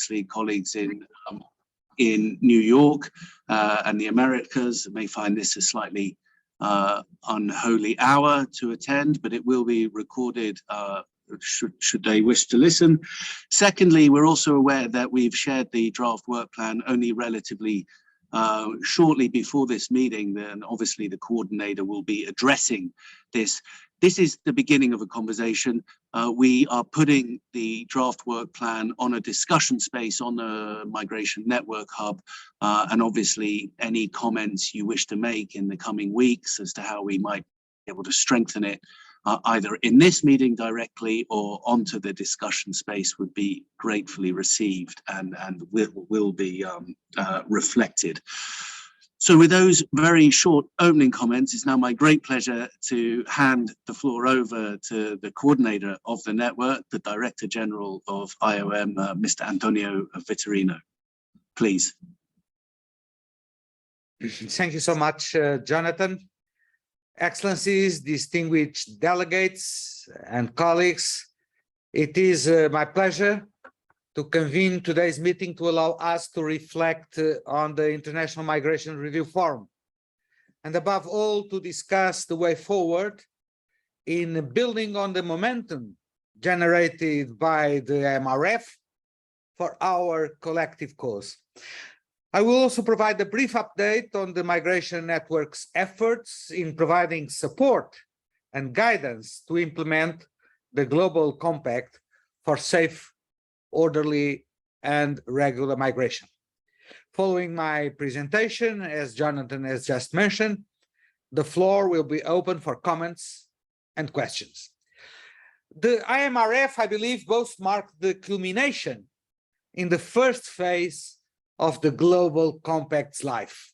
obviously colleagues in New York and the Americas may find this a slightly unholy hour to attend, but it will be recorded should they wish to listen. Secondly, we're also aware that we've shared the draft work plan only relatively shortly before this meeting, and obviously the coordinator will be addressing this. This is the beginning of a conversation. We are putting the draft work plan on a discussion space on the Migration Network Hub, and obviously any comments you wish to make in the coming weeks as to how we might be able to strengthen it, either in this meeting directly or onto the discussion space, would be gratefully received and will be reflected. So with those very short opening comments, it's now my great pleasure to hand the floor over to the coordinator of the network, the Director General of IOM, Mr. Antonio Vitorino. Please. Thank you so much, Jonathan. Excellencies, distinguished delegates and colleagues, it is my pleasure to convene today's meeting to allow us to reflect on the International Migration Review Forum, and above all, to discuss the way forward in building on the momentum generated by the MRF for our collective cause. I will also provide a brief update on the Migration Network's efforts in providing support and guidance to implement the Global Compact for safe, orderly, and regular migration. Following my presentation, as Jonathan has just mentioned, the floor will be open for comments and questions. The IMRF, I believe, both marked the culmination in the first phase of the Global Compact's life,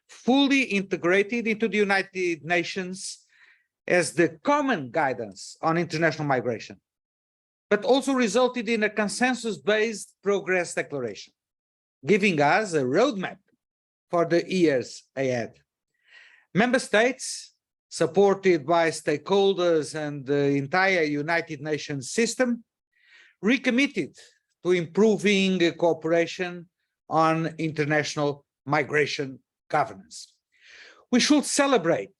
fully integrated into the United Nations as the common guidance on international migration, but also resulted in a consensus-based progress declaration, giving us a roadmap for the years ahead. Member states, supported by stakeholders and the entire United Nations system, recommitted to improving cooperation on international migration governance. We should celebrate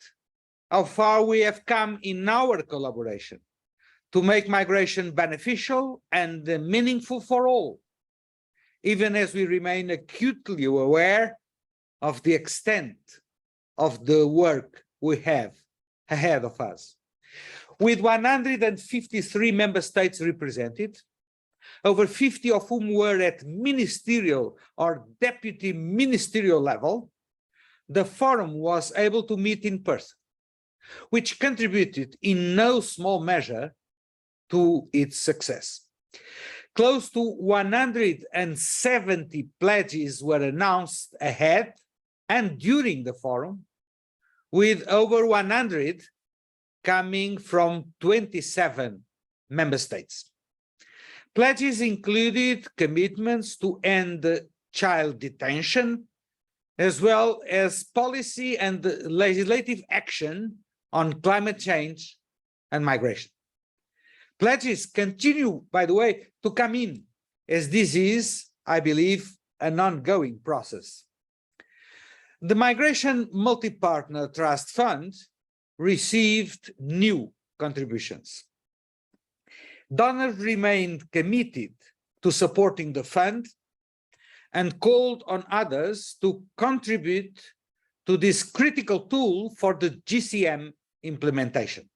how far we have come in our collaboration to make migration beneficial and meaningful for all, even as we remain acutely aware of the extent of the work we have ahead of us. With 153 member states represented, over 50 of whom were at ministerial or deputy ministerial level, the forum was able to meet in person, which contributed in no small measure to its success. Close to 170 pledges were announced ahead and during the forum, with over 100 coming from 27 member states. Pledges included commitments to end child detention, as well as policy and legislative action on climate change and migration. Pledges continue, by the way, to come in, as this is, I believe, an ongoing process. The Migration Multi-Partner Trust Fund received new contributions. Donors remained committed to supporting the fund and called on others to contribute to this critical tool for the GCM implementation.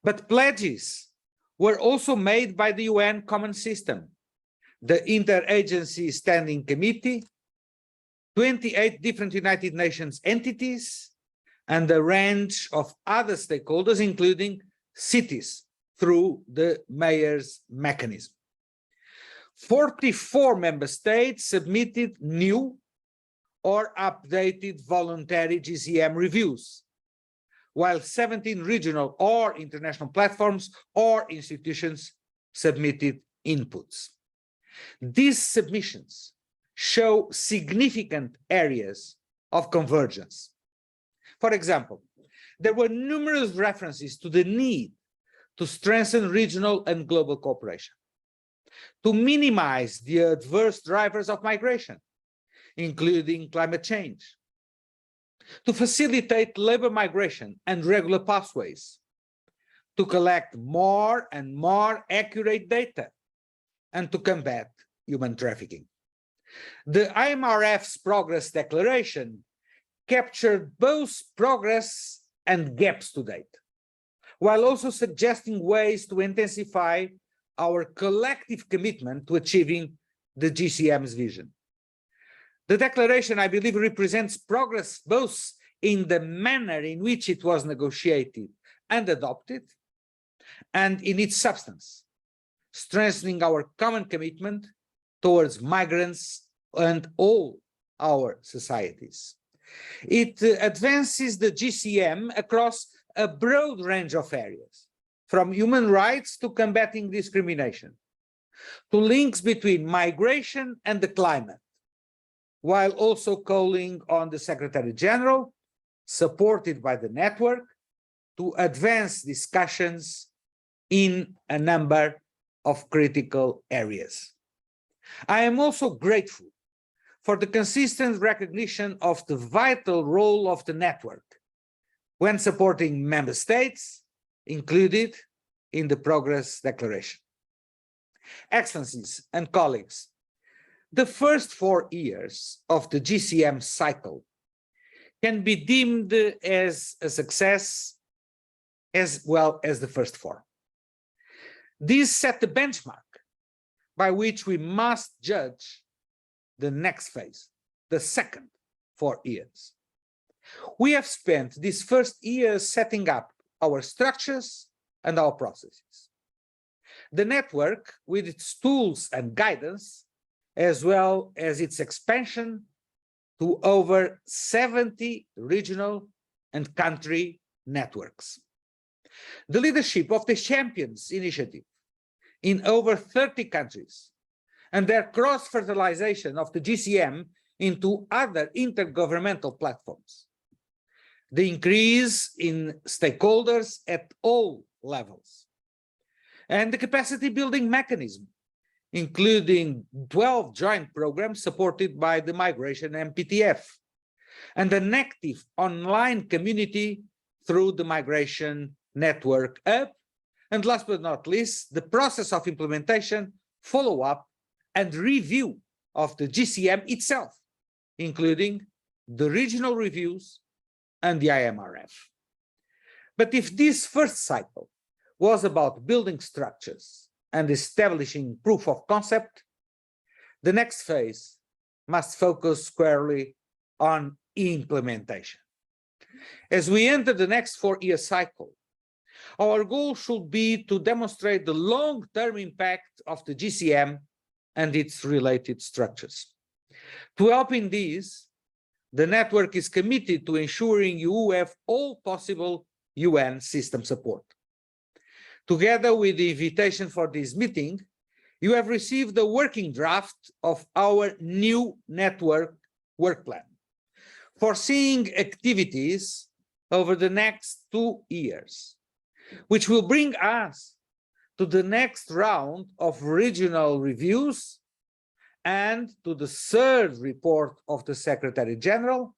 But pledges were also made by the UN Common System, the Interagency Standing Committee, 28 different United Nations entities, and a range of other stakeholders, including cities, through the Mayor's mechanism. 44 member states submitted new or updated voluntary GCM reviews, while 17 regional or international platforms or institutions submitted inputs. These submissions show significant areas of convergence. For example, there were numerous references to the need to strengthen regional and global cooperation. to minimize the adverse drivers of migration, including climate change, to facilitate labor migration and regular pathways, to collect more and more accurate data, and to combat human trafficking. The IMRF's Progress Declaration captured both progress and gaps to date, while also suggesting ways to intensify our collective commitment to achieving the GCM's vision. The declaration, I believe, represents progress both in the manner in which it was negotiated and adopted, and in its substance, strengthening our common commitment towards migrants and all our societies. It advances the GCM across a broad range of areas, from human rights to combating discrimination, to links between migration and the climate, while also calling on the Secretary General, supported by the network, to advance discussions in a number of critical areas. I am also grateful for the consistent recognition of the vital role of the network when supporting member states included in the Progress Declaration. Excellencies and colleagues, the first 4 years of the GCM cycle can be deemed as a success as well as the first 4. These set the benchmark by which we must judge the next phase, the second 4 years. We have spent these first years setting up our structures and our processes. The network, with its tools and guidance, as well as its expansion to over 70 regional and country networks. The leadership of the Champions Initiative in over 30 countries, and their cross-fertilization of the GCM into other intergovernmental platforms. The increase in stakeholders at all levels. And the capacity building mechanism, including 12 joint programs supported by the Migration MPTF, and an active online community through the Migration Network Hub, and last but not least, the process of implementation, follow-up, and review of the GCM itself, including the regional reviews and the IMRF. But if this first cycle was about building structures and establishing proof of concept, the next phase must focus squarely on implementation. As we enter the next 4-year cycle, our goal should be to demonstrate the long-term impact of the GCM and its related structures. To help in this, the network is committed to ensuring you have all possible UN system support. Together with the invitation for this meeting, you have received the working draft of our new network work plan, foreseeing activities over the next 2 years, which will bring us to the next round of regional reviews and to the third report of the Secretary General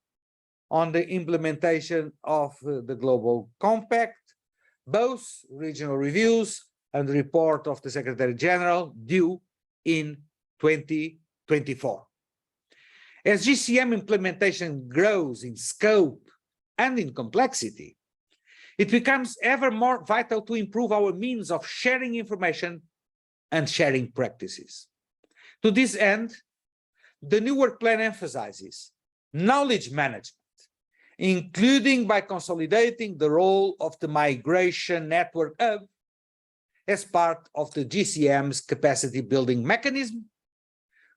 on the implementation of the Global Compact, both regional reviews and the report of the Secretary General due in 2024. As GCM implementation grows in scope and in complexity, it becomes ever more vital to improve our means of sharing information and sharing practices. To this end, the new work plan emphasizes knowledge management, including by consolidating the role of the Migration Network Hub as part of the GCM's capacity building mechanism,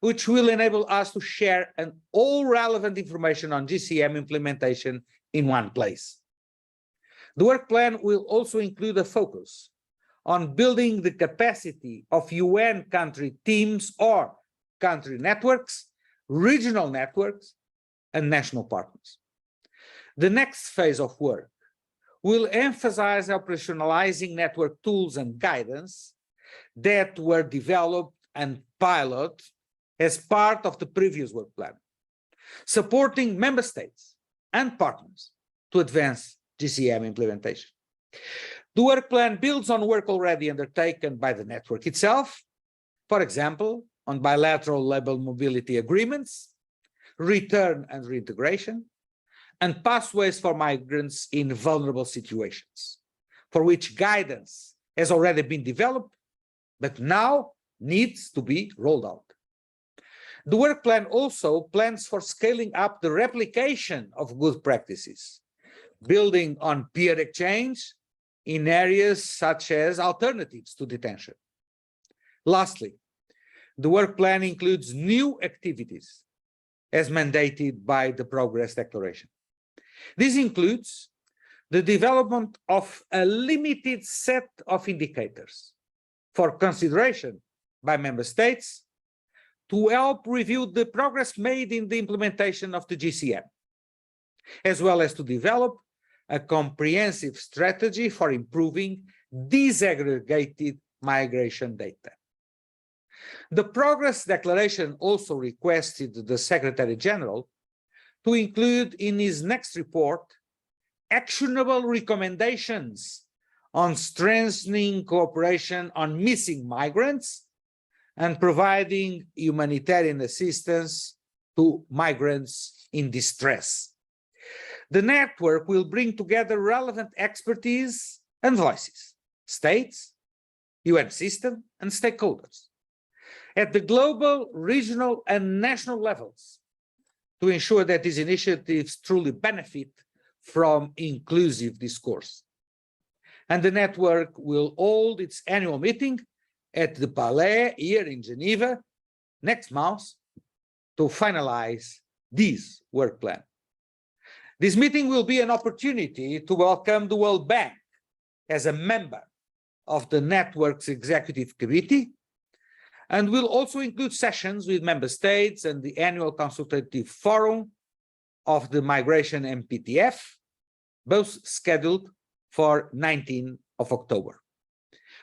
which will enable us to share all relevant information on GCM implementation in one place. The work plan will also include a focus on building the capacity of UN country teams or country networks, regional networks, and national partners. The next phase of work will emphasize operationalizing network tools and guidance that were developed and pilot as part of the previous work plan, supporting member states and partners to advance GCM implementation. The work plan builds on work already undertaken by the network itself, for example, on bilateral labor mobility agreements, return and reintegration, and pathways for migrants in vulnerable situations, for which guidance has already been developed, but now needs to be rolled out. The work plan also plans for scaling up the replication of good practices, building on peer exchange in areas such as alternatives to detention. Lastly, the work plan includes new activities as mandated by the Progress Declaration. This includes the development of a limited set of indicators for consideration by member states to help review the progress made in the implementation of the GCM, as well as to develop a comprehensive strategy for improving disaggregated migration data. The Progress Declaration also requested the Secretary General to include in his next report actionable recommendations on strengthening cooperation on missing migrants and providing humanitarian assistance to migrants in distress. The network will bring together relevant expertise and voices, states, UN system, and stakeholders at the global, regional, and national levels to ensure that these initiatives truly benefit from inclusive discourse. And the network will hold its annual meeting at the Palais here in Geneva next month to finalize this work plan. This meeting will be an opportunity to welcome the World Bank as a member of the network's executive committee, and will also include sessions with member states and the annual consultative forum of the Migration MPTF, both scheduled for 19th of October.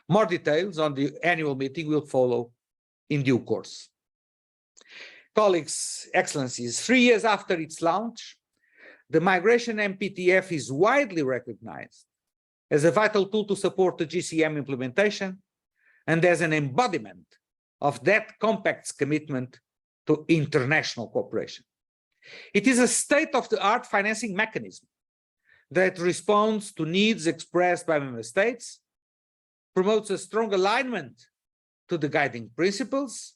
More details on the annual meeting will follow in due course. Colleagues, Excellencies, 3 years after its launch, the Migration MPTF is widely recognized as a vital tool to support the GCM implementation and as an embodiment of that compact's commitment to international cooperation. It is a state-of-the-art financing mechanism that responds to needs expressed by member states, promotes a strong alignment to the guiding principles,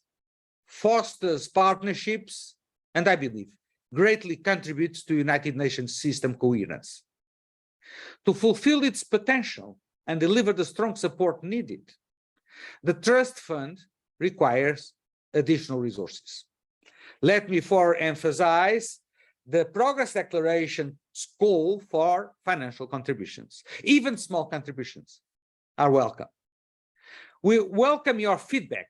fosters partnerships, and I believe greatly contributes to United Nations system coherence. To fulfill its potential and deliver the strong support needed, the Trust Fund requires additional resources. Let me emphasize the Progress Declaration's call for financial contributions. Even small contributions are welcome. We welcome your feedback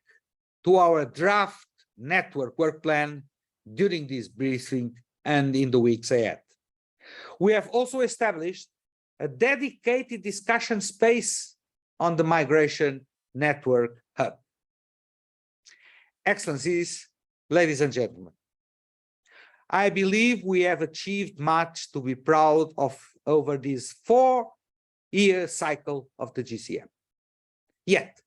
to our draft network work plan during this briefing and in the weeks ahead. We have also established a dedicated discussion space on the Migration Network Hub. Excellencies, ladies and gentlemen, I believe we have achieved much to be proud of over this 4-year cycle of the GCM. Yet,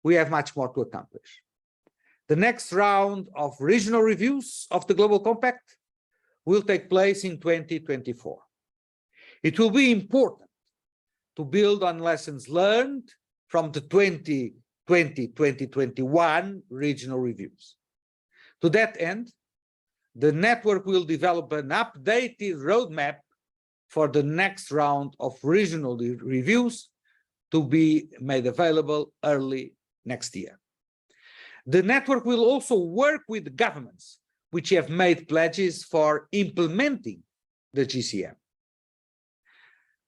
we have much more to accomplish. The next round of regional reviews of the Global Compact will take place in 2024. It will be important to build on lessons learned from the 2020-2021 regional reviews. To that end, the network will develop an updated roadmap for the next round of regional reviews to be made available early next year. The network will also work with governments which have made pledges for implementing the GCM.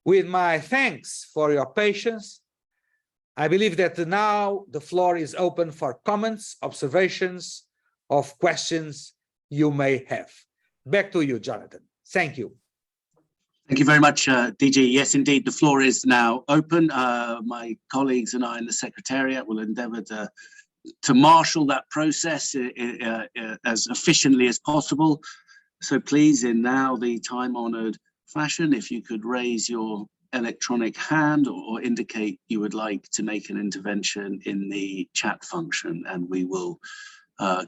With my thanks for your patience, I believe that now the floor is open for comments, observations, of questions you may have. Back to you, Jonathan. Thank you. Thank you very much, DG. Yes, indeed, the floor is now open. My colleagues and I in the Secretariat will endeavour to to marshal that process as efficiently as possible. So please, in now the time-honored fashion, if you could raise your electronic hand or indicate you would like to make an intervention in the chat function, and we will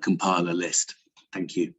compile a list. Thank you.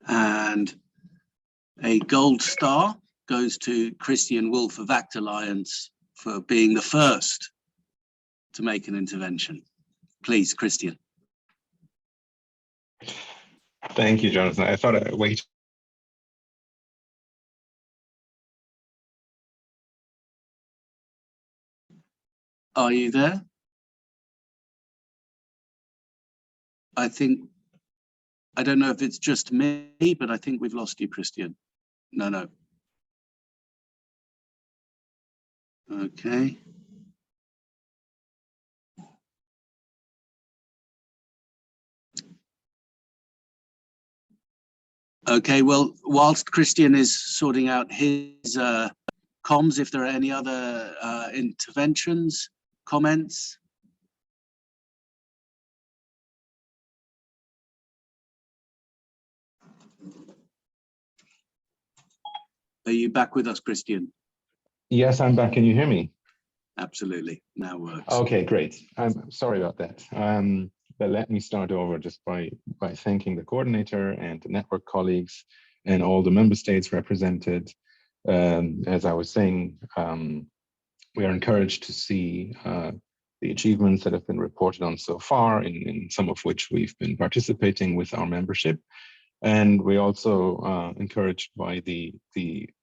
And a gold star goes to Christian Wolff of ACT Alliance for being the first to make an intervention. Please, Christian. Thank you, Jonathan. I thought I'd wait. Are you there? I don't know if it's just me, but I think we've lost you, Christian. No. Okay. Okay, well, whilst Christian is sorting out his comms, if there are any other interventions, comments? Are you back with us, Christian? Yes, I'm back. Can you hear me? Absolutely, now works. Okay, great. I'm sorry about that. But let me start over just by thanking the coordinator and the network colleagues and all the member states represented. As I was saying, we are encouraged to see the achievements that have been reported on so far, in some of which we've been participating with our membership. And we're also encouraged by the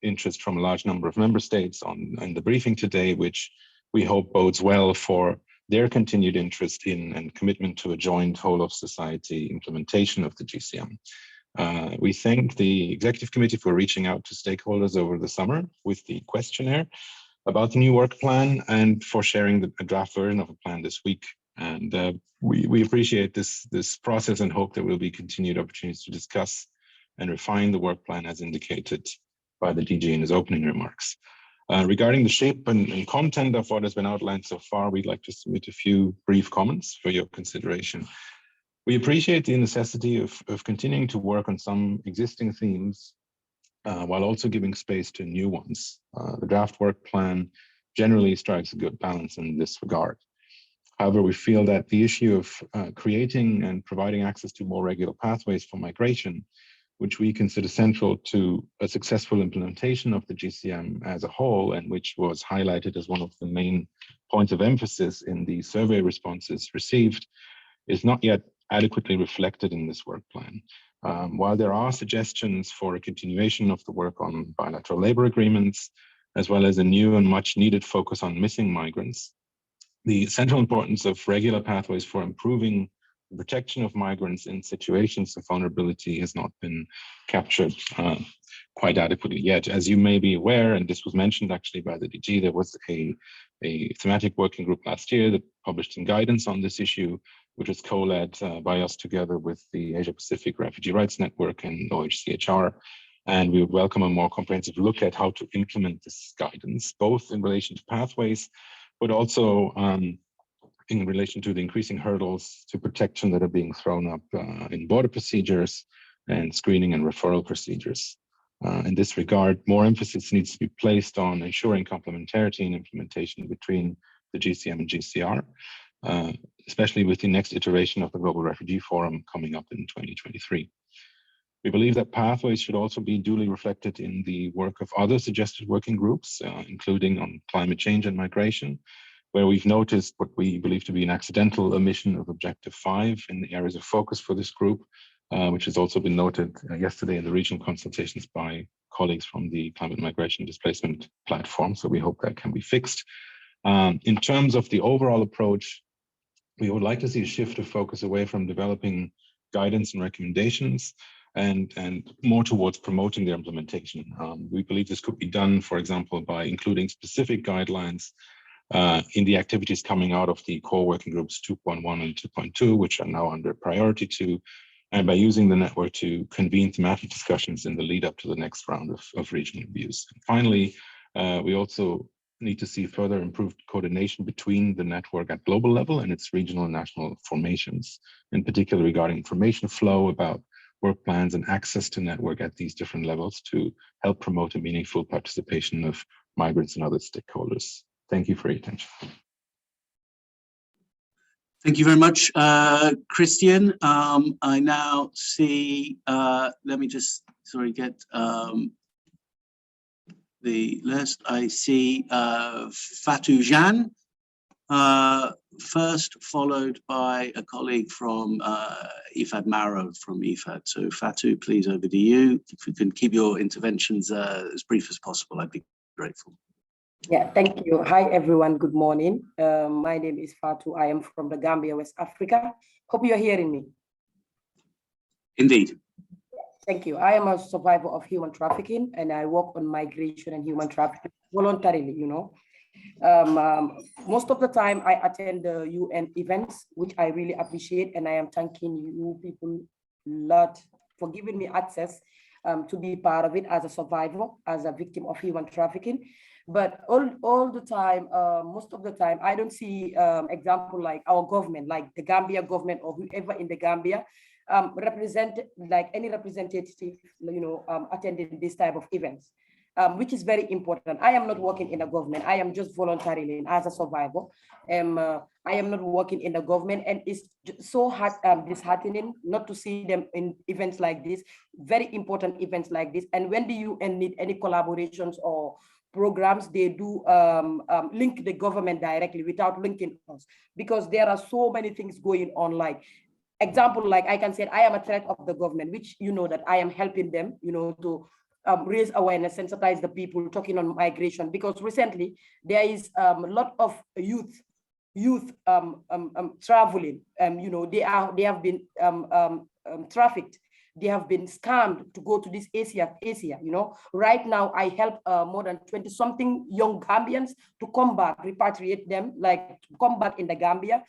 interest from a large number of member states in the briefing today, which we hope bodes well for their continued interest in and commitment to a joint whole of society implementation of the GCM. We thank the Executive Committee for reaching out to stakeholders over the summer with the questionnaire about the new work plan and for sharing a draft version of a plan this week. And we appreciate this process and hope there will be continued opportunities to discuss and refine the work plan as indicated by the DG in his opening remarks. Regarding the shape and content of what has been outlined so far, we'd like to submit a few brief comments for your consideration. We appreciate the necessity of continuing to work on some existing themes while also giving space to new ones. The draft work plan generally strikes a good balance in this regard. However, we feel that the issue of creating and providing access to more regular pathways for migration, which we consider central to a successful implementation of the GCM as a whole, and which was highlighted as one of the main points of emphasis in the survey responses received, is not yet adequately reflected in this work plan. While there are suggestions for a continuation of the work on bilateral labor agreements, as well as a new and much needed focus on missing migrants, the central importance of regular pathways for improving the protection of migrants in situations of vulnerability has not been captured quite adequately yet. As you may be aware, and this was mentioned actually by the DG, there was a thematic working group last year that published some guidance on this issue, which was co-led by us together with the Asia Pacific Refugee Rights Network and OHCHR. And we would welcome a more comprehensive look at how to implement this guidance, both in relation to pathways, but also in relation to the increasing hurdles to protection that are being thrown up in border procedures and screening and referral procedures. In this regard, more emphasis needs to be placed on ensuring complementarity and implementation between the GCM and GCR, especially with the next iteration of the Global Refugee Forum coming up in 2023. We believe that pathways should also be duly reflected in the work of other suggested working groups, including on climate change and migration, where we've noticed what we believe to be an accidental omission of Objective 5 in the areas of focus for this group, which has also been noted yesterday in the regional consultations by colleagues from the Climate Migration Displacement Platform. So we hope that can be fixed. In terms of the overall approach, we would like to see a shift of focus away from developing guidance and recommendations and more towards promoting their implementation. We believe this could be done, for example, by including specific guidelines in the activities coming out of the core working groups 2.1 and 2.2, which are now under priority 2, and by using the network to convene thematic discussions in the lead up to the next round of regional reviews. Finally, we also need to see further improved coordination between the network at global level and its regional and national formations, in particular regarding information flow about work plans and access to network at these different levels to help promote a meaningful participation of migrants and other stakeholders. Thank you for your attention. Thank you very much, Christian. I now see, let me just, get the list. I see Fatou Jeanne first, followed by a colleague from IFAD, Mauro from IFAD. So Fatou, please, over to you. If you can keep your interventions as brief as possible, I'd be grateful. Yeah, thank you. Hi, everyone. Good morning. My name is Fatou. I am from the Gambia, West Africa. Hope you're hearing me. Indeed. Thank you. I am a survivor of human trafficking, and I work on migration and human trafficking voluntarily, Most of the time, I attend the UN events, which I really appreciate, and I am thanking you people a lot for giving me access to be part of it as a survivor, as a victim of human trafficking. But all the time, most of the time, I don't see example like our government, like the Gambia government or whoever in the Gambia, represent like any representative, attending this type of events, which is very important. I am not working in the government. I am just voluntarily as a survivor. I am not working in the government, and it's so disheartening not to see them in events like this, very important events like this. And when the UN need any collaborations or programs, they do link the government directly without linking us, because there are so many things going on. Like example, like I can say I am a threat of the government, which that I am helping them, to raise awareness, sensitize the people, talking on migration, because recently there is a lot of youth traveling. They have been trafficked. They have been scammed to go to this Asia. Right now I help more than 20-something young Gambians to come back, repatriate them, like to come back in the Gambia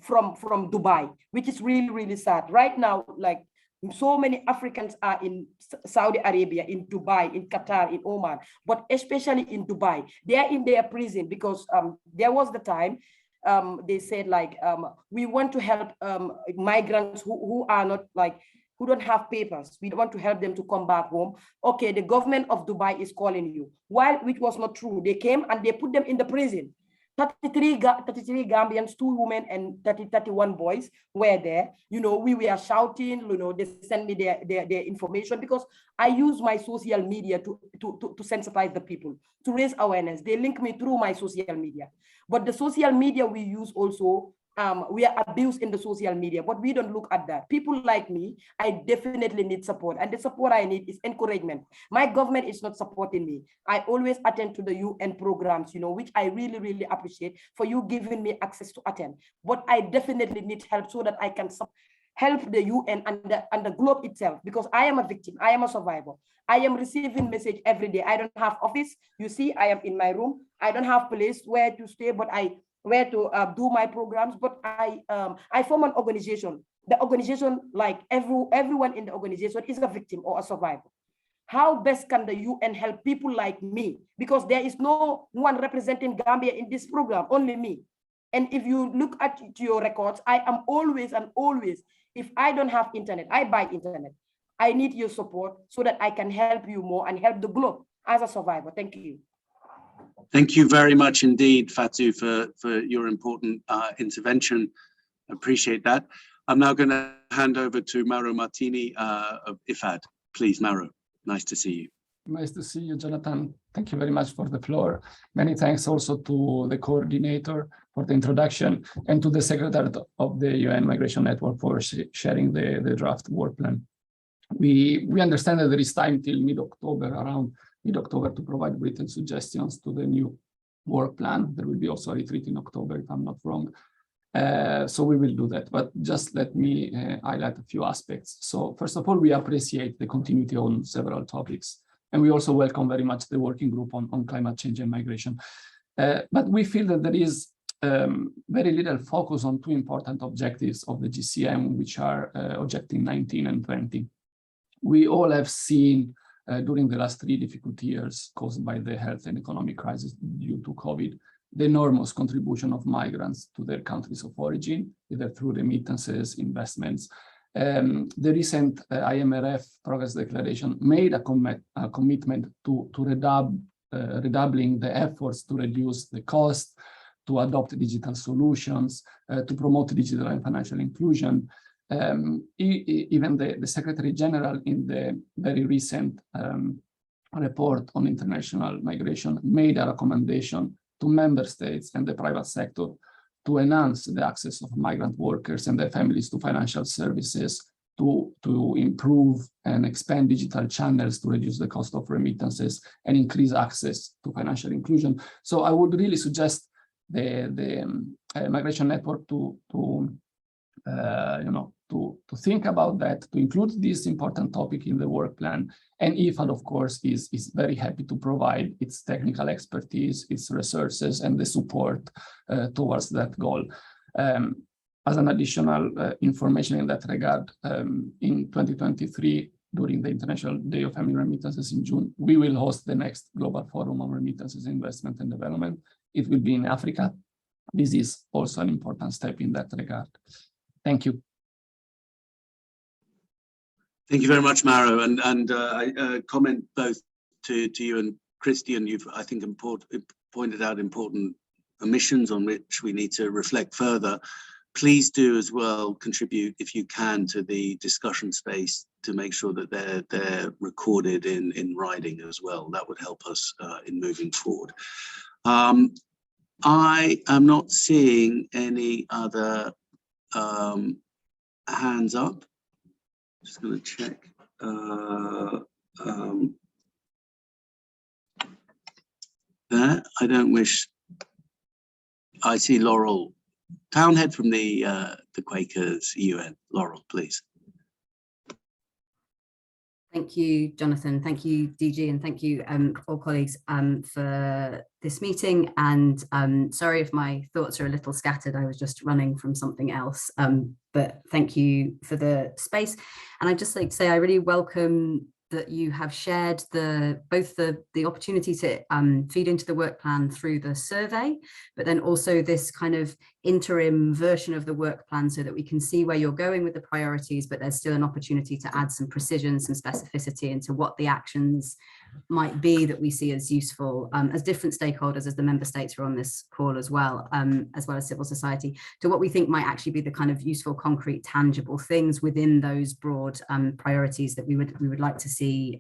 from Dubai, which is really, really sad. Right now, like so many Africans are in Saudi Arabia, in Dubai, in Qatar, in Oman, but especially in Dubai. They are in their prison because there was the time they said like, we want to help migrants who are not like, who don't have papers. We want to help them to come back home. Okay, the government of Dubai is calling you. Which was not true. They came and they put them in the prison. 33 Gambians, 2 women and 31 boys were there. We were shouting, they sent me their information, because I use my social media to sensitize the people, to raise awareness. They link me through my social media. But the social media we use also, we are abused in the social media, but we don't look at that. People like me, I definitely need support, and the support I need is encouragement. My government is not supporting me. I always attend to the UN programs, which I really, really appreciate for you giving me access to attend. But I definitely need help so that I can help the UN and the globe itself, because I am a victim. I am a survivor. I am receiving message every day. I don't have office. You see, I am in my room. I don't have place where to stay, but where to do my programs, but I form an organization. The organization, like everyone in the organization is a victim or a survivor. How best can the UN help people like me? Because there is no one representing Gambia in this program, only me. And if you look at your records, I am always and always, if I don't have internet, I buy internet. I need your support so that I can help you more and help the globe as a survivor. Thank you. Thank you very much indeed, Fatou, for your important intervention. Appreciate that. I'm now going to hand over to Mauro Martini of IFAD. Please, Mauro, nice to see you. Nice to see you, Jonathan. Thank you very much for the floor. Many thanks also to the coordinator for the introduction and to the secretary of the UN Migration Network for sharing the draft work plan. We understand that there is time till mid-October, around mid-October, to provide written suggestions to the new work plan. There will be also a retreat in October, if I'm not wrong. So we will do that, but just let me highlight a few aspects. So first of all, we appreciate the continuity on several topics. And we also welcome very much the working group on climate change and migration. But we feel that there is very little focus on two important objectives of the GCM, which are objective 19 and 20. We all have seen during the last 3 difficult years caused by the health and economic crisis due to COVID, the enormous contribution of migrants to their countries of origin, either through remittances, investments. The recent IMRF Progress Declaration made a commitment to redoubling the efforts to reduce the cost, to adopt digital solutions, to promote digital and financial inclusion. Even the Secretary General in the very recent report on international migration made a recommendation to member states and the private sector to enhance the access of migrant workers and their families to financial services, to improve and expand digital channels to reduce the cost of remittances and increase access to financial inclusion. So I would really suggest the Migration Network to think about that, to include this important topic in the work plan. And IFAD, of course, is very happy to provide its technical expertise, its resources, and the support towards that goal. As an additional information in that regard, in 2023, during the International Day of Family Remittances in June, we will host the next Global Forum on Remittances, Investment and Development. It will be in Africa. This is also an important step in that regard. Thank you. Thank you very much, Mauro, and I comment both to you and Christian. You've, I think, pointed out important omissions on which we need to reflect further. Please do as well contribute, if you can, to the discussion space to make sure that they're recorded in writing as well. That would help us in moving forward. I am not seeing any other hands up. Just going to check. There, I don't wish. I see Laurel Townhead from the Quakers UN. Laurel, please. Thank you, Jonathan. Thank you, DG, and thank you, all colleagues, for this meeting. And sorry if my thoughts are a little scattered. I was just running from something else. But thank you for the space. And I'd just like to say I really welcome that you have shared both the opportunity to feed into the work plan through the survey, but then also this kind of interim version of the work plan so that we can see where you're going with the priorities, but there's still an opportunity to add some precision, some specificity into what the actions might be that we see as useful as different stakeholders, as the member states are on this call as well as civil society, to what we think might actually be the kind of useful, concrete, tangible things within those broad priorities that we would like to see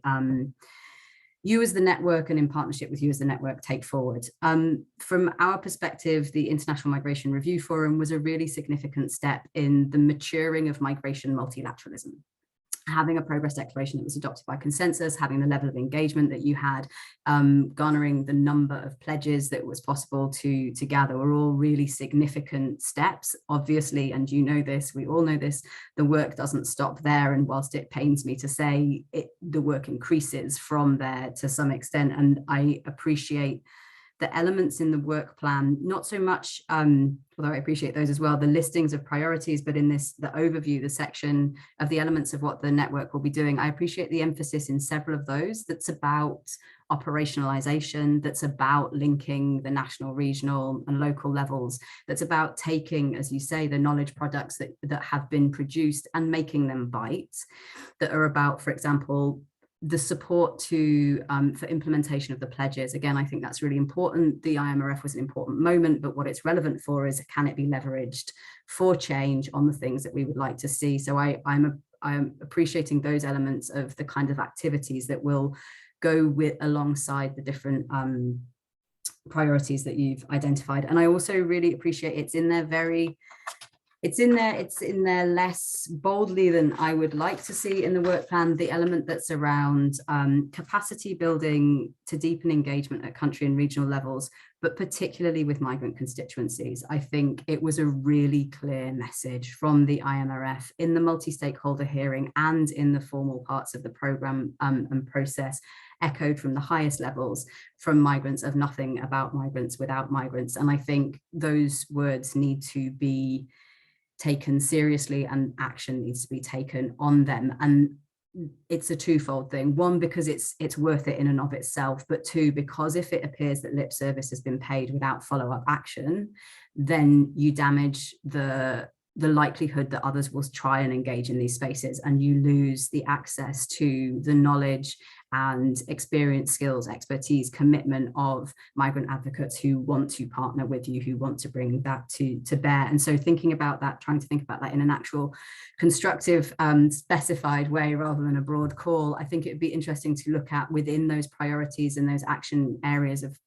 you as the network and in partnership with you as the network take forward. From our perspective, the International Migration Review Forum was a really significant step in the maturing of migration multilateralism. Having a progress declaration that was adopted by consensus, having the level of engagement that you had, garnering the number of pledges that was possible to gather were all really significant steps. Obviously, and you know this, we all know this, the work doesn't stop there. And whilst it pains me to say it, the work increases from there to some extent. And I appreciate the elements in the work plan, not so much, although I appreciate those as well, the listings of priorities, but in this, the overview, the section of the elements of what the network will be doing, I appreciate the emphasis in several of those that's about operationalization, that's about linking the national, regional and local levels, that's about taking, as you say, the knowledge products that have been produced and making them bite, that are about, for example, the support to for implementation of the pledges. Again, I think that's really important. The IMRF was an important moment, but what it's relevant for is, can it be leveraged for change on the things that we would like to see? So I'm appreciating those elements of the kind of activities that will go with alongside the different priorities that you've identified. And I also really appreciate it's in there less boldly than I would like to see in the work plan, the element that's around capacity building to deepen engagement at country and regional levels, but particularly with migrant constituencies. I think it was a really clear message from the IMRF in the multi-stakeholder hearing and in the formal parts of the programme and process, echoed from the highest levels from migrants of nothing about migrants without migrants. And I think those words need to be taken seriously and action needs to be taken on them. And it's a twofold thing. One, because it's worth it in and of itself, but two, because if it appears that lip service has been paid without follow-up action, then you damage the likelihood that others will try and engage in these spaces, and you lose the access to the knowledge and experience, skills, expertise, commitment of migrant advocates who want to partner with you, who want to bring that to bear. And so thinking about that, trying to think about that in an actual constructive, specified way rather than a broad call, I think it would be interesting to look at within those priorities and those action areas of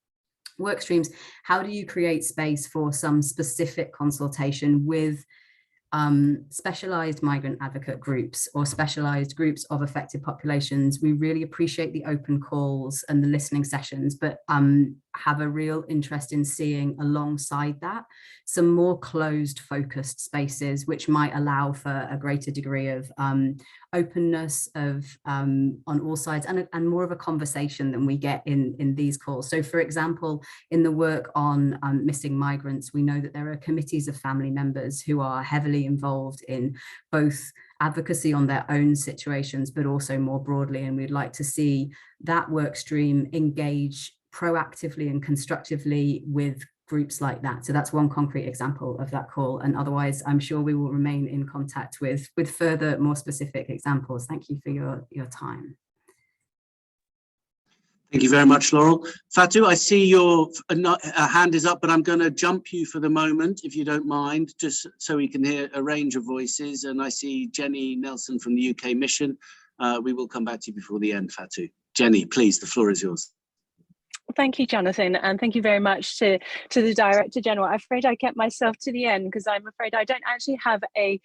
work streams, how do you create space for some specific consultation with specialized migrant advocate groups or specialized groups of affected populations? We really appreciate the open calls and the listening sessions, but have a real interest in seeing alongside that some more closed focused spaces which might allow for a greater degree of openness of on all sides and more of a conversation than we get in these calls. So for example, in the work on missing migrants, we know that there are committees of family members who are heavily involved in both advocacy on their own situations, but also more broadly. And we'd like to see that work stream engage proactively and constructively with groups like that. So that's one concrete example of that call. And otherwise, I'm sure we will remain in contact with further, more specific examples. Thank you for your time. Thank you very much, Laurel. Fatou, I see your hand is up, but I'm going to jump you for the moment, if you don't mind, just so we can hear a range of voices. And I see Jenny Nelson from the UK mission. We will come back to you before the end, Fatou. Jenny, please, the floor is yours. Thank you, Jonathan, and thank you very much to the Director General. I'm afraid I kept myself to the end because I'm afraid I don't actually have a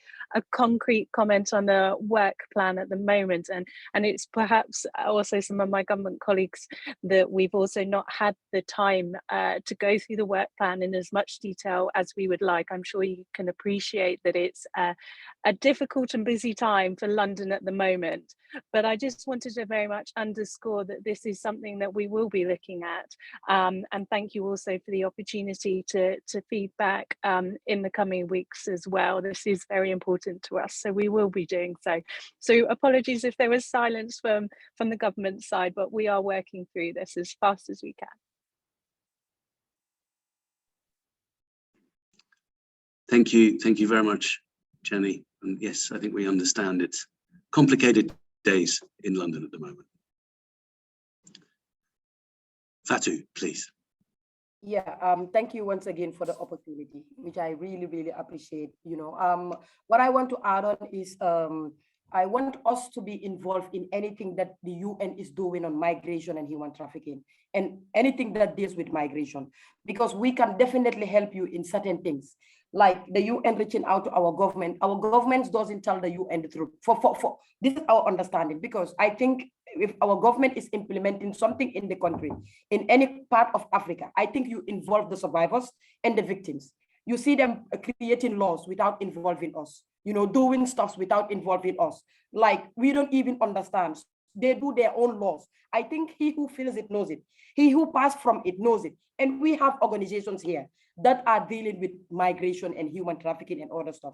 concrete comment on the work plan at the moment, and it's perhaps also some of my government colleagues that we've also not had the time to go through the work plan in as much detail as we would like. I'm sure you can appreciate that it's a difficult and busy time for London at the moment, but I just wanted to very much underscore that this is something that we will be looking at. And thank you also for the opportunity to feedback in the coming weeks as well. This is very important to us, so we will be doing so. So apologies if there was silence from the government side, but we are working through this as fast as we can. Thank you very much, Jenny. And yes, I think we understand it's complicated days in London at the moment. Fatou, please. Yeah, thank you once again for the opportunity, which I really, really appreciate. You know, what I want to add on is I want us to be involved in anything that the UN is doing on migration and human trafficking and anything that deals with migration, because we can definitely help you in certain things. Like the UN reaching out to our government doesn't tell the UN the truth. For this is our understanding, because I think if our government is implementing something in the country, in any part of Africa, I think you involve the survivors and the victims. You see them creating laws without involving us, you know, doing stuff without involving us. Like, we don't even understand. They do their own laws. I think he who feels it knows it. He who passed from it knows it. And we have organizations here that are dealing with migration and human trafficking and other stuff.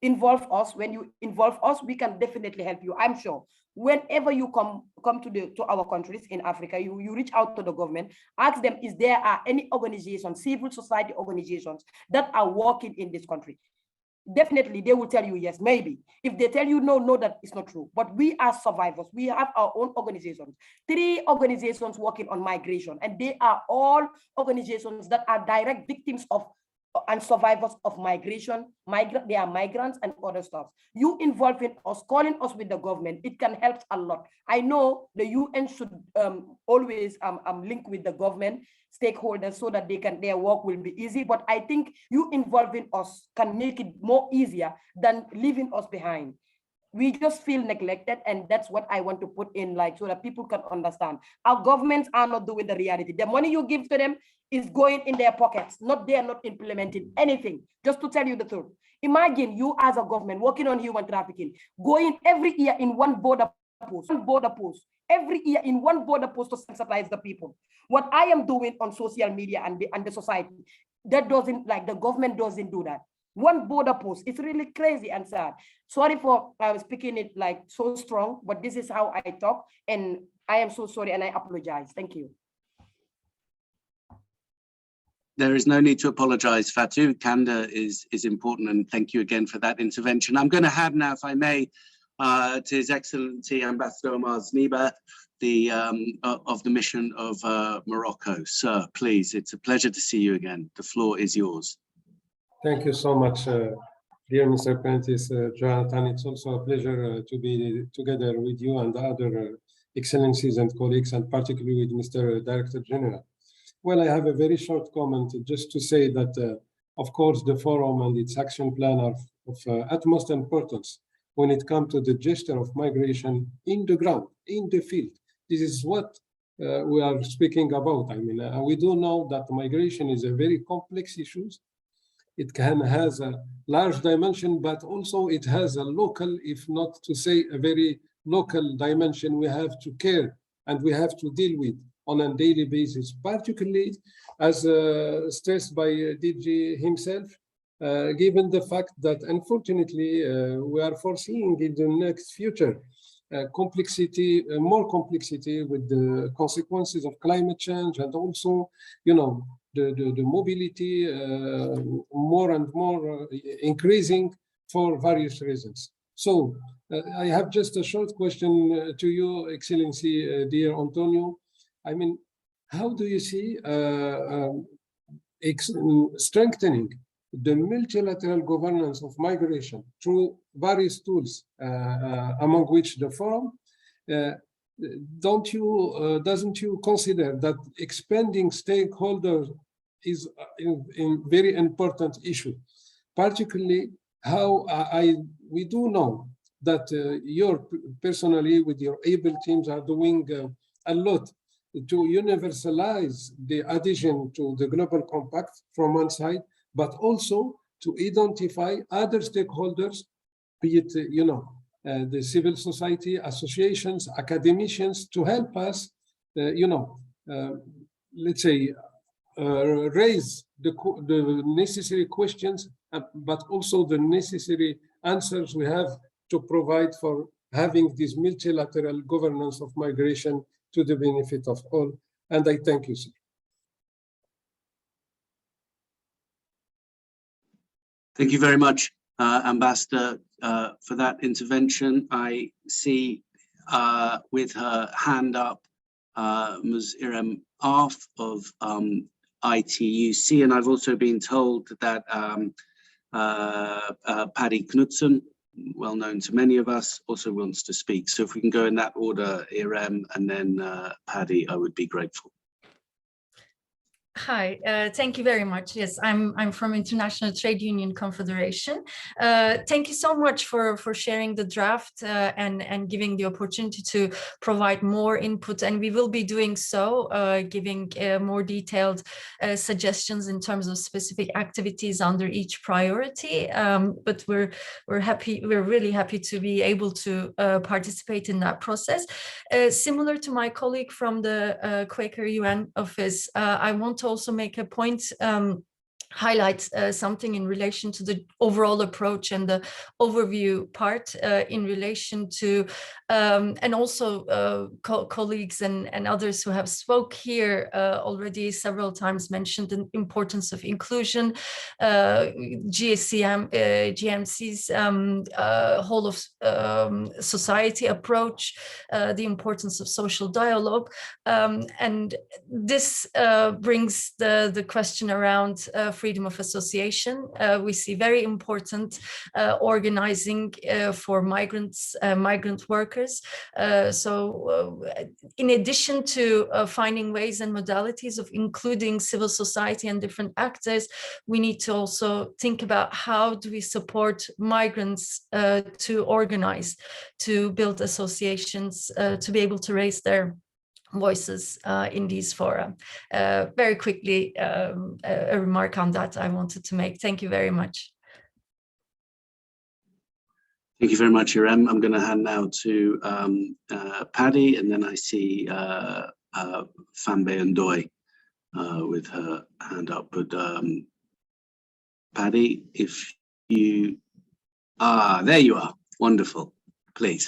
Involve us. When you involve us, we can definitely help you. I'm sure whenever you come to our countries in Africa, you reach out to the government, ask them, is there any organizations, civil society organizations that are working in this country? Definitely they will tell you yes, maybe. If they tell you no, that is not true. But we are survivors. We have our own organizations, 3 organizations working on migration, and they are all organizations that are direct victims of and survivors of migration, they are migrants and other stuff. You involving us, calling us with the government, it can help a lot. I know the UN should always link with the government stakeholders so that their work will be easy. But I think you involving us can make it more easier than leaving us behind. We just feel neglected, and that's what I want to put in, like, so that people can understand. Our governments are not doing the reality. The money you give to them is going in their pockets, they are not implementing anything. Just to tell you the truth, imagine you as a government working on human trafficking, going every year in one border post, every year in one border post to sensitize the people. What I am doing on social media and the society, that doesn't, like, the government doesn't do that. One border post, it's really crazy and sad. Sorry for speaking it like so strong, but this is how I talk, and I am so sorry and I apologize. Thank you. There is no need to apologize, Fatou. Candor is important, and thank you again for that intervention. I'm going to hand now, if I may, to His Excellency Ambassador Omar Zniba, of the mission of Morocco. Sir, please, it's a pleasure to see you again. The floor is yours. Thank you so much, dear Mr. Prentice, Jonathan. It's also a pleasure to be together with you and the other excellencies and colleagues, and particularly with Mr. Director General. Well, I have a very short comment just to say that, of course, the forum and its action plan are of utmost importance when it comes to the gesture of migration in the ground, in the field. This is what we are speaking about. I mean, we do know that migration is a very complex issue. It has a large dimension, but also it has a local, if not to say a very local dimension we have to care and we have to deal with on a daily basis, particularly as stressed by DG himself, given the fact that unfortunately we are foreseeing in the next future complexity, more complexity with the consequences of climate change, and also, you know, the mobility more and more increasing for various reasons. So I have just a short question to you, Excellency, dear Antonio. I mean, how do you see strengthening the multilateral governance of migration through various tools, among which the forum? Doesn't you consider that expanding stakeholders is a very important issue, particularly how we do know that you're personally with your able teams are doing a lot to universalize the adhesion to the Global Compact from one side, but also to identify other stakeholders, be it, you know, the civil society, associations, academicians, to help us, you know, let's say, raise the necessary questions, but also the necessary answers we have to provide for having this multilateral governance of migration to the benefit of all. And I thank you, sir. Thank you very much, Ambassador, for that intervention. I see with her hand up, Ms. Irem Arf of ITUC, and I've also been told that Paddy Knudsen, well known to many of us, also wants to speak. So if we can go in that order, Irem and then Paddy, I would be grateful. Hi, thank you very much. Yes, I'm from International Trade Union Confederation. Thank you so much for sharing the draft and giving the opportunity to provide more input. And we will be doing so, giving more detailed suggestions in terms of specific activities under each priority. But we're really happy to be able to participate in that process. Similar to my colleague from the Quaker UN office, I want to also make a point, highlight something in relation to the overall approach and the overview part in relation to, and also colleagues and others who have spoke here already several times mentioned the importance of inclusion, GMC's whole of society approach, the importance of social dialogue. And this brings the question around freedom of association. We see very important organizing for migrant workers. In addition to finding ways and modalities of including civil society and different actors, we need to also think about how do we support migrants to organize, to build associations, to be able to raise their voices in these fora. Very quickly, a remark on that I wanted to make. Thank you very much. Thank you very much, Irem. I'm going to hand now to Paddy, and then I see fambaye and Ndoye with her hand up. But Paddy, if you there you are. Wonderful. Please.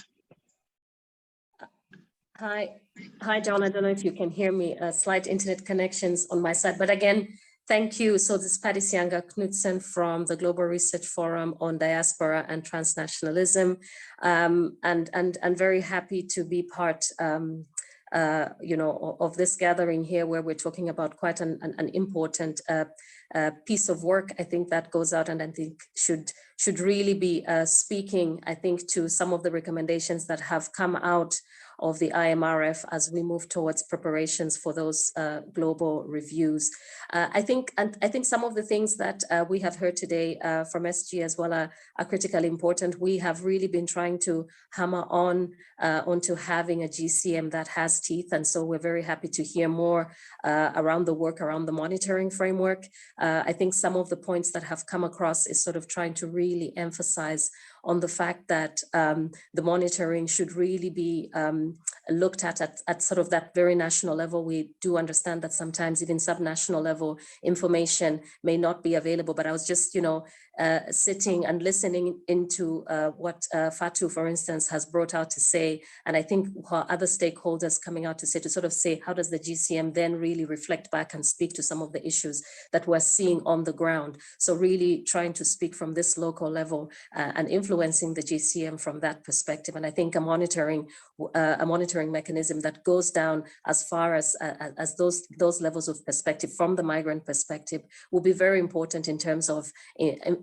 Hi, John. I don't know if you can hear me. Slight internet connections on my side, but again, thank you. So this is Paddy Sianga-Knudsen from the Global Research Forum on Diaspora and Transnationalism, and very happy to be part, of this gathering here, where we're talking about quite an important piece of work. I think that goes out and I think should really be speaking, I think, to some of the recommendations that have come out of the IMRF as we move towards preparations for those global reviews. I think some of the things that we have heard today from SG as well are critically important. We have really been trying to hammer onto having a GCM that has teeth, and so we're very happy to hear more around the work around the monitoring framework. I think some of the points that have come across is sort of trying to really emphasize on the fact that the monitoring should really be looked at sort of that very national level. We do understand that sometimes even subnational level information may not be available, but I was just, sitting and listening into what Fatou, for instance, has brought out to say, and I think other stakeholders coming out to sort of say, how does the GCM then really reflect back and speak to some of the issues that we're seeing on the ground? So really trying to speak from this local level and influencing the GCM from that perspective. And I think a monitoring mechanism that goes down as far as those levels of perspective from the migrant perspective will be very important in terms of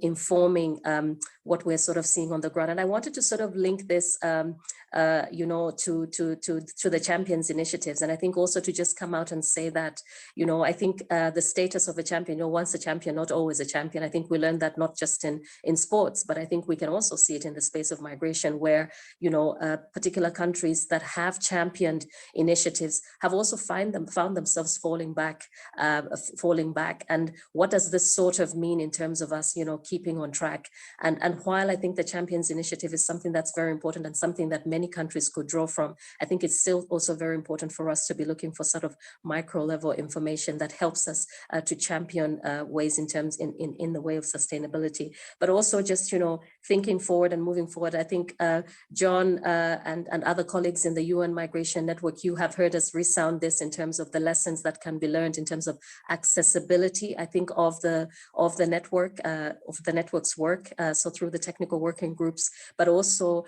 informing what we're sort of seeing on the ground. And I wanted to sort of link this, to the champions initiatives. And I think also to just come out and say that, I think the status of a champion, once a champion, not always a champion. I think we learned that not just in sports, but I think we can also see it in the space of migration, where, particular countries that have championed initiatives have also found themselves falling back. And what does this sort of mean in terms of us, keeping on track? And while I think the Champions Initiative is something that's very important and something that many countries could draw from, I think it's still also very important for us to be looking for sort of micro level information that helps us to champion ways in the way of sustainability, but also just, thinking forward and moving forward. I think John and other colleagues in the UN Migration Network, you have heard us resound this in terms of the lessons that can be learned in terms of accessibility, I think, of the network, of the network's work, so through the technical working groups, but also,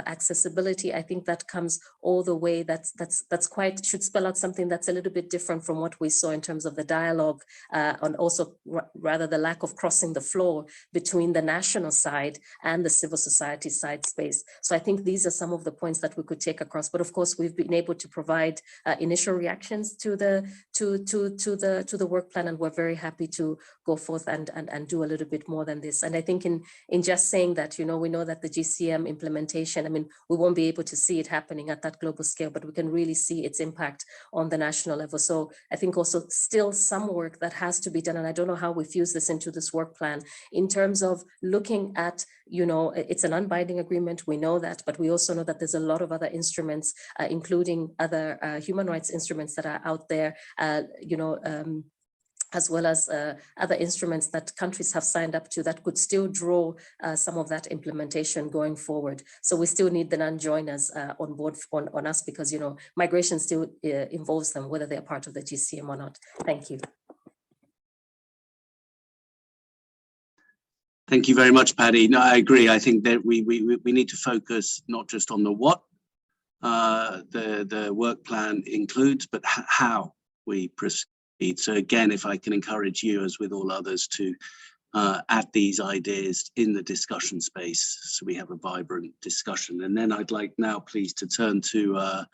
accessibility. I think that comes all the way, that's quite, should spell out something that's a little bit different from what we saw in terms of the dialogue, and also rather the lack of crossing the floor between the national side and the civil society side space. So I think these are some of the points that we could take across. But of course, we've been able to provide initial reactions to the work plan, and we're very happy to go forth and do a little bit more than this. And I think in just saying that, we know that the GCM implementation, we won't be able to see it happening at that global scale, but we can really see its impact on the national level. So I think also still some work that has to be done, and I don't know how we fuse this into this work plan in terms of looking at, it's an unbinding agreement, we know that, but we also know that there's a lot of other instruments, including other human rights instruments that are out there, as well as other instruments that countries have signed up to that could still draw some of that implementation going forward. So we still need the non-joiners on board on us, because, migration still involves them, whether they're part of the GCM or not. Thank you. Thank you very much, Paddy. No, I agree. I think that we need to focus not just on the what the work plan includes, but how we proceed. So again, if I can encourage you, as with all others, to add these ideas in the discussion space so we have a vibrant discussion. And then I'd like now please to turn to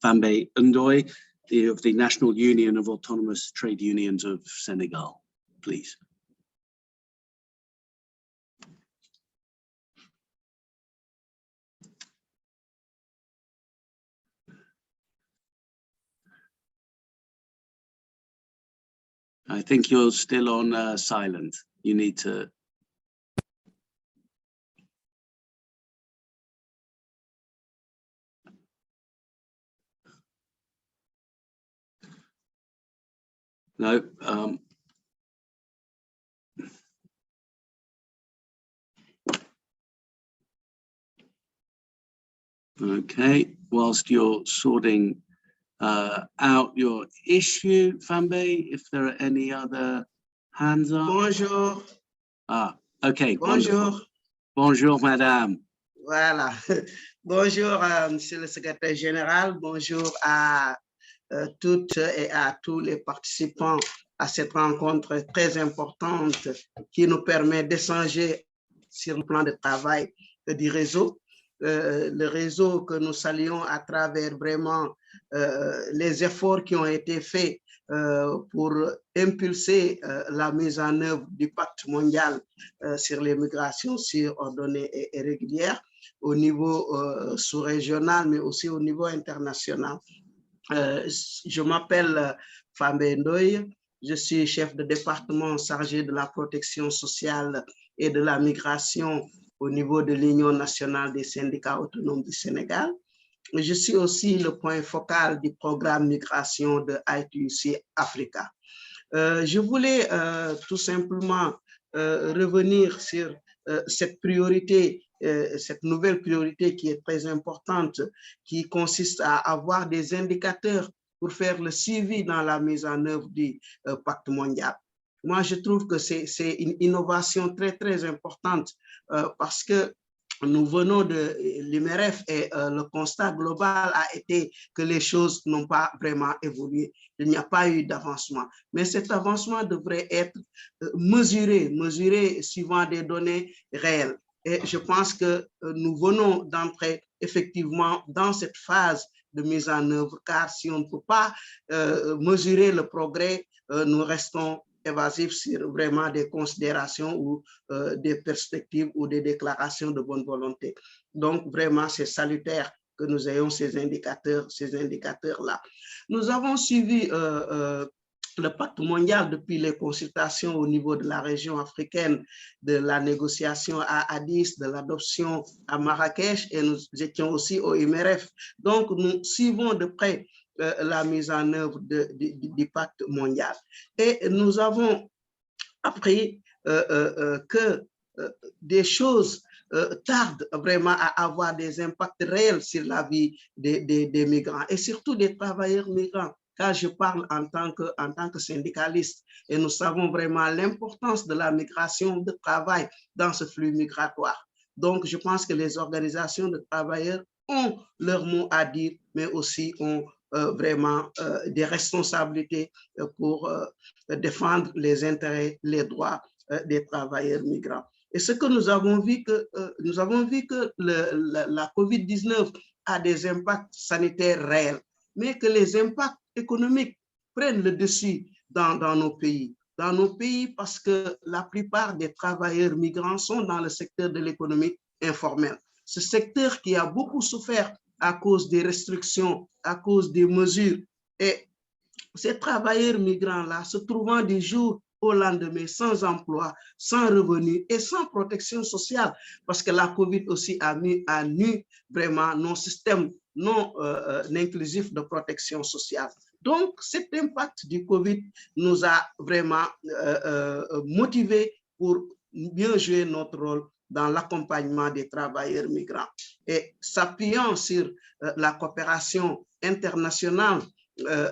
fambaye Ndoye of the National Union of Autonomous Trade Unions of Senegal, please. I think you're still on silent. You need to. No. Okay, whilst you're sorting out your issue, fambaye, if there are any other hands up. Bonjour. Ah, okay. Bonjour. Wonderful. Bonjour, madame. Voilà. Bonjour, monsieur le secrétaire général. Bonjour à toutes et à tous les participants à cette rencontre très importante qui nous permet d'échanger sur le plan de travail du réseau. Le réseau que nous saluons à travers vraiment les efforts qui ont été faits pour impulser la mise en œuvre du pacte mondial sur les migrations ordonnées et régulières au niveau sous-régional, mais aussi au niveau international. Je m'appelle fambaye Ndoye, je suis chef de département chargé de la protection sociale et de la migration au niveau de l'Union nationale des syndicats autonomes du Sénégal. Je suis aussi le point focal du programme migration de ITUC Africa. Je voulais tout simplement revenir sur cette priorité, cette nouvelle priorité qui est très importante, qui consiste à avoir des indicateurs pour faire le suivi dans la mise en œuvre du pacte mondial. Moi, je trouve que c'est une innovation très, très importante parce que nous venons de l'IMRF et le constat global a été que les choses n'ont pas vraiment évolué. Il n'y a pas eu d'avancement. Mais cet avancement devrait être mesuré suivant des données réelles. Et je pense que nous venons d'entrer effectivement dans cette phase de mise en œuvre, car si on ne peut pas mesurer le progrès, nous restons évasifs sur vraiment des considérations ou des perspectives ou des déclarations de bonne volonté. Donc, vraiment, c'est salutaire que nous ayons ces indicateurs-là. Nous avons suivi le pacte mondial depuis les consultations au niveau de la région africaine, de la négociation à Addis, de l'adoption à Marrakech, et nous étions aussi au IMRF. Donc, nous suivons de près la mise en œuvre du pacte mondial. Et nous avons appris que des choses tardent vraiment à avoir des impacts réels sur la vie des migrants et surtout des travailleurs migrants. Car je parle en tant que syndicaliste et nous savons vraiment l'importance de la migration de travail dans ce flux migratoire. Donc, je pense que les organisations de travailleurs ont leur mot à dire, mais aussi ont vraiment des responsabilités pour défendre les intérêts, les droits des travailleurs migrants. Et ce que nous avons vu que la COVID-19 a des impacts sanitaires réels, mais que les impacts économiques prennent le dessus dans nos pays. Dans nos pays, parce que la plupart des travailleurs migrants sont dans le secteur de l'économie informelle. Ce secteur qui a beaucoup souffert à cause des restrictions, à cause des mesures. Et ces travailleurs migrants-là, se trouvant du jour au lendemain sans emploi, sans revenu et sans protection sociale, parce que la COVID aussi a mis à nu vraiment nos systèmes non inclusifs de protection sociale. Donc, cet impact du COVID nous a vraiment motivés pour bien jouer notre rôle dans l'accompagnement des travailleurs migrants. Et s'appuyant sur la coopération internationale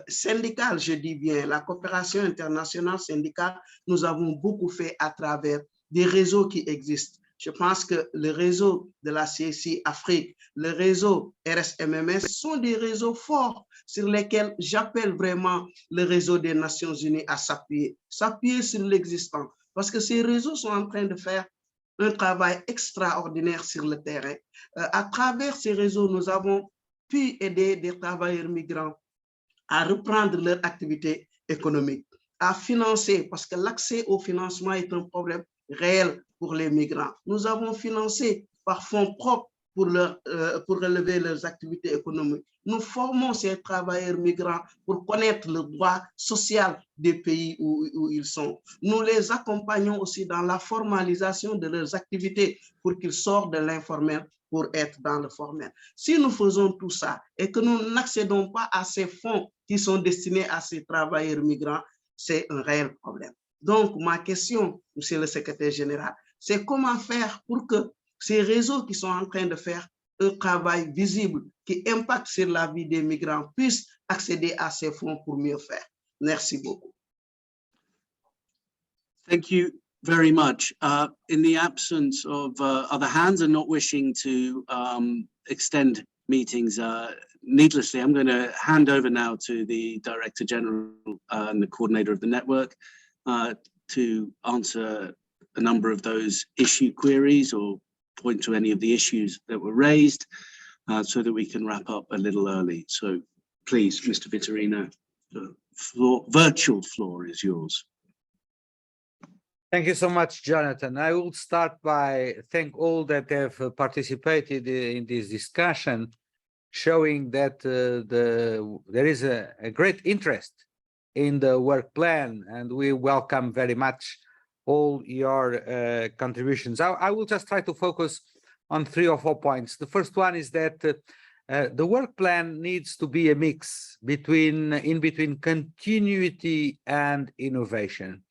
syndicale, je dis bien, la coopération internationale syndicale, nous avons beaucoup fait à travers des réseaux qui existent. Je pense que le réseau de la CSI Afrique, le réseau RSMMS sont des réseaux forts sur lesquels j'appelle vraiment le réseau des Nations Unies à s'appuyer sur l'existant, parce que ces réseaux sont en train de faire un travail extraordinaire sur le terrain. À travers ces réseaux, nous avons pu aider des travailleurs migrants à reprendre leur activité économique, à financer, parce que l'accès au financement est un problème réel pour les migrants. Nous avons financé par fonds propres pour relever leurs activités économiques. Nous formons ces travailleurs migrants pour connaître le droit social des pays où ils sont. Nous les accompagnons aussi dans la formalisation de leurs activités pour qu'ils sortent de l'informel pour être dans le formel. Si nous faisons tout ça et que nous n'accédons pas à ces fonds qui sont destinés à ces travailleurs migrants, c'est un réel problème. Donc, ma question, Monsieur le Secrétaire général, c'est comment faire pour que ces réseaux qui sont en train de faire un travail visible qui impacte sur la vie des migrants puissent accéder à ces fonds pour mieux faire. Merci beaucoup. Thank you very much. In the absence of other hands and not wishing to extend meetings needlessly, I'm going to hand over now to the Director General and the coordinator of the network to answer a number of those issue queries or point to any of the issues that were raised so that we can wrap up a little early. So please, Mr. Vitorino, the virtual floor is yours. Thank you so much, Jonathan. I will start by thank all that have participated in this discussion, showing that there is a great interest in the work plan, and we welcome very much all your contributions. I will just try to focus on 3 or 4 points. The first one is that the work plan needs to be a mix in between continuity and innovation.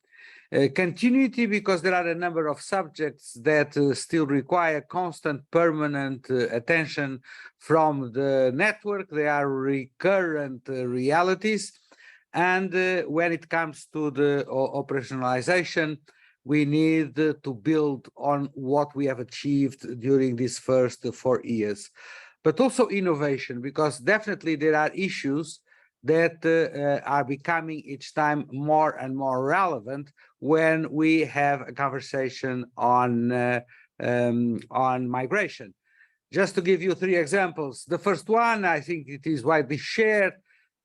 Continuity because there are a number of subjects that still require constant, permanent attention from the network. They are recurrent realities. And when it comes to the operationalization, we need to build on what we have achieved during these first 4 years. But also innovation, because definitely there are issues that are becoming each time more and more relevant when we have a conversation on migration. Just to give you 3 examples. The first one, I think it is widely shared,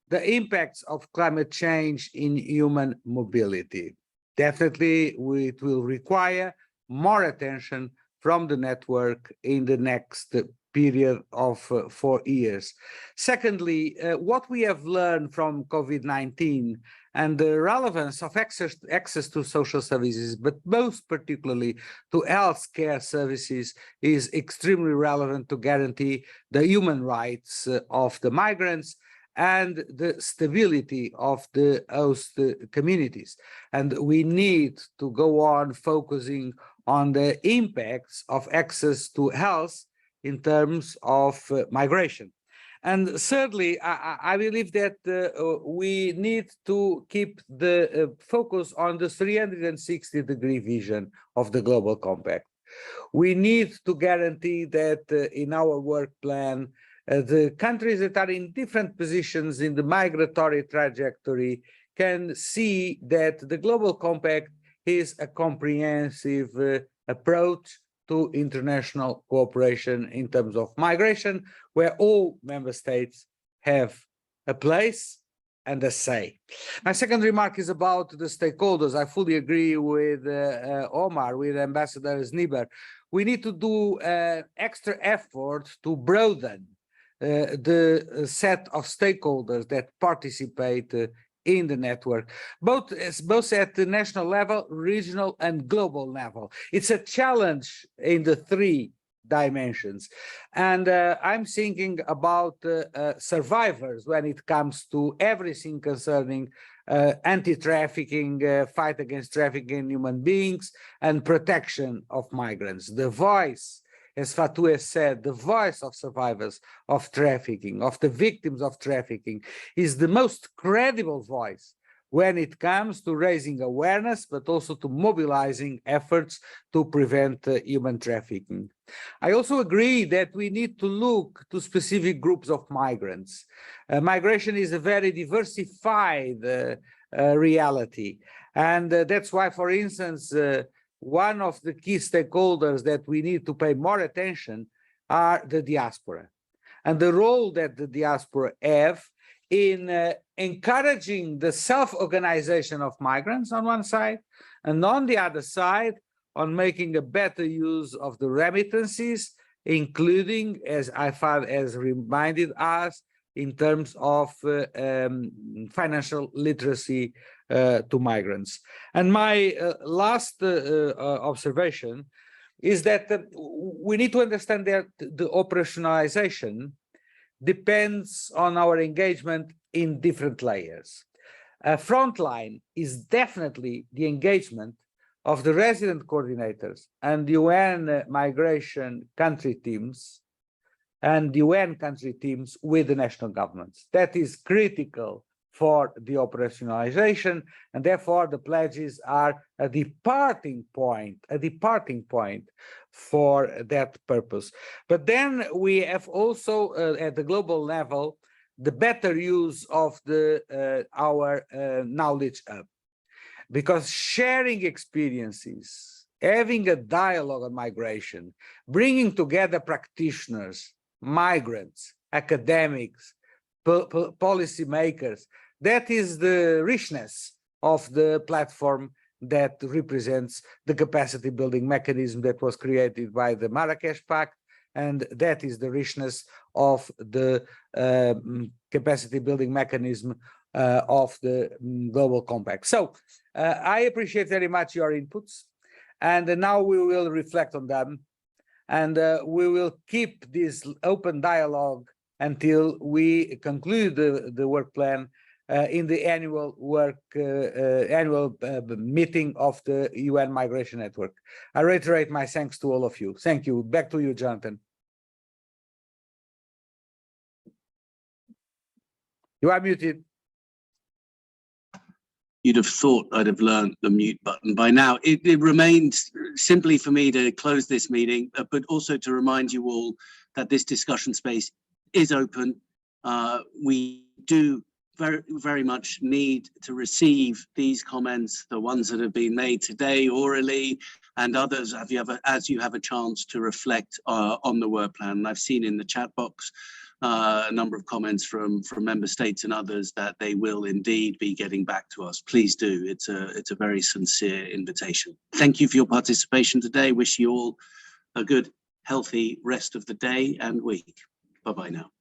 the impacts of climate change in human mobility. Definitely, it will require more attention from the network in the next period of 4 years. Secondly, what we have learned from COVID-19 and the relevance of access to social services, but most particularly to healthcare services, is extremely relevant to guarantee the human rights of the migrants and the stability of the host communities. And we need to go on focusing on the impacts of access to health in terms of migration. And thirdly, I believe that we need to keep the focus on the 360-degree vision of the Global Compact. We need to guarantee that in our work plan, the countries that are in different positions in the migratory trajectory can see that the Global Compact is a comprehensive approach to international cooperation in terms of migration, where all member states have a place and a say. My second remark is about the stakeholders. I fully agree with Omar, with Ambassador Sniber. We need to do extra effort to broaden the set of stakeholders that participate in the network, both at the national level, regional, and global level. It's a challenge in the 3 dimensions. And I'm thinking about survivors when it comes to everything concerning anti-trafficking, fight against trafficking in human beings, and protection of migrants. The voice, as Fatou has said, the voice of survivors of trafficking, of the victims of trafficking, is the most credible voice when it comes to raising awareness, but also to mobilizing efforts to prevent human trafficking. I also agree that we need to look to specific groups of migrants. Migration is a very diversified reality. And that's why, for instance, one of the key stakeholders that we need to pay more attention are the diaspora, and the role that the diaspora have in encouraging the self-organization of migrants on one side, and on the other side, on making a better use of the remittances, including, as IFAD has reminded us, in terms of financial literacy to migrants. And my last observation is that we need to understand that the operationalization depends on our engagement in different layers. Frontline is definitely the engagement of the resident coordinators and UN migration country teams and UN country teams with the national governments. That is critical for the operationalization, and therefore the pledges are a departing point for that purpose. But then we have also at the global level the better use of our knowledge hub, because sharing experiences, having a dialogue on migration, bringing together practitioners, migrants, academics, policymakers, that is the richness of the platform that represents the capacity building mechanism that was created by the Marrakesh Pact, and that is the richness of the capacity building mechanism of the Global Compact. So I appreciate very much your inputs, and now we will reflect on them, and we will keep this open dialogue until we conclude the work plan in the annual meeting of the UN Migration Network. I reiterate my thanks to all of you. Thank you. Back to you, Jonathan. You are muted. You'd have thought I'd have learned the mute button by now. It remains simply for me to close this meeting, but also to remind you all that this discussion space is open. We do very much need to receive these comments, the ones that have been made today orally, and others as you have a chance to reflect on the work plan. And I've seen in the chat box a number of comments from member states and others that they will indeed be getting back to us. Please do. It's a very sincere invitation. Thank you for your participation today. Wish you all a good, healthy rest of the day and week. Bye-bye now.